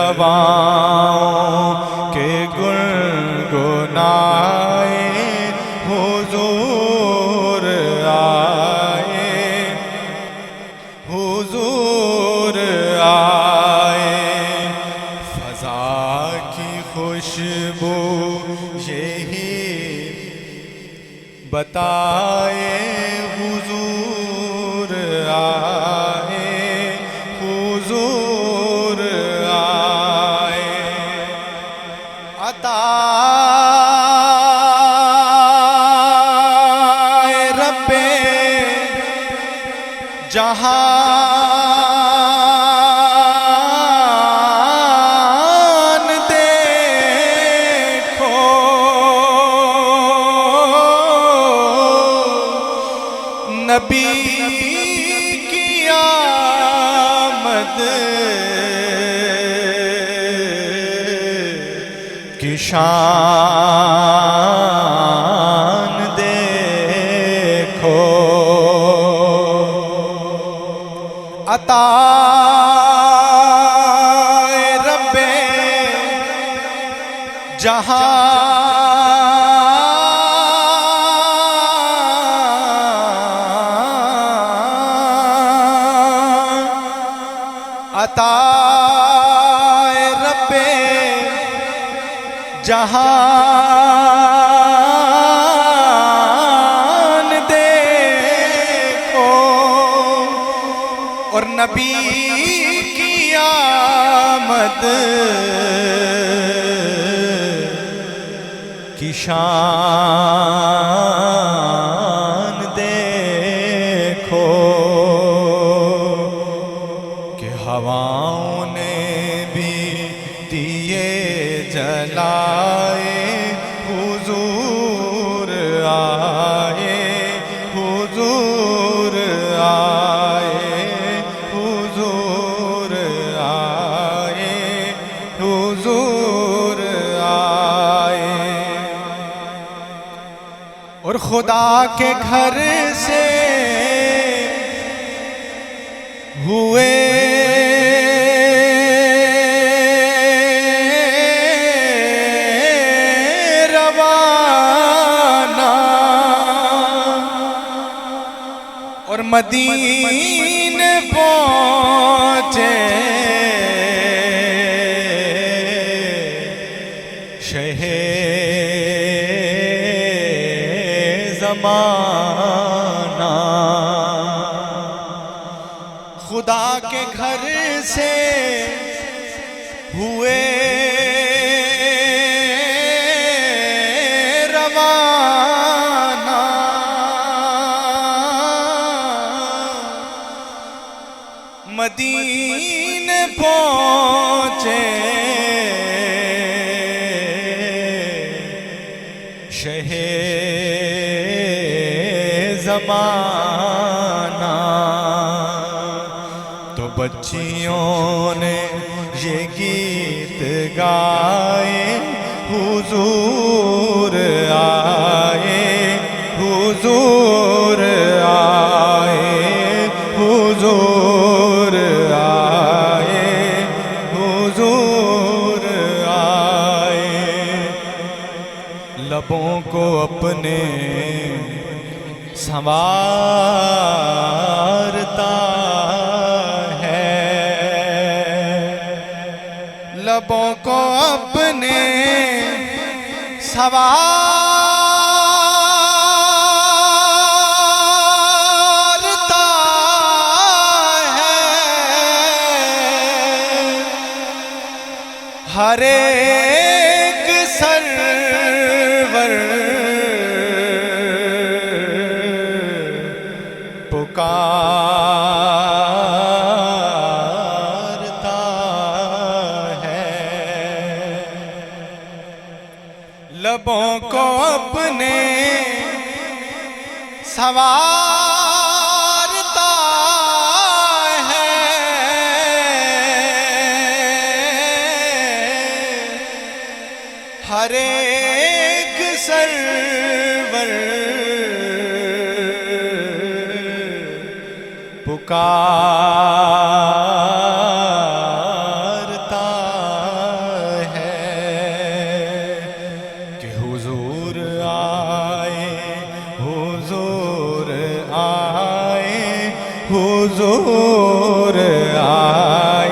ہواؤں کے گنگنائے حضور آئے، حضور آئے، فضا کی خوشبو یہی بتائے حضور آئے، حضور آئے، عطائے رب جہان دیکھو، نبی کی آمد کی شان دیکھو، عطائے رب جہان، عطائے رب جہان دیکھو، اور نبی کی آمد کی شان دیکھو، کہ ہواؤں نے بھی دیے جلائے حضور آئے، حضور آئے، حضور آئے، حضور آئے، اور خدا کے گھر سے ہوئے روانہ، اور مدینے پہنچے شہ زمانہ، خدا کے گھر سے ہوئے روانہ، مدینے پہنچے شہ زمانہ، تو بچیوں نے یہ گیت گائے حضور آئے، حضور آئے، حضور آئے، حضور آئے، لبوں کو اپنے سنوارتا ہے، لبوں کو اپنے سنوارتا ہر ایک سرور پکارتا ہے، لبوں کو اپنے سنوارتا ہے، ہر ایک سرور پکارتا ہے کہ حضور آئے، حضور آئے، حضور آئے،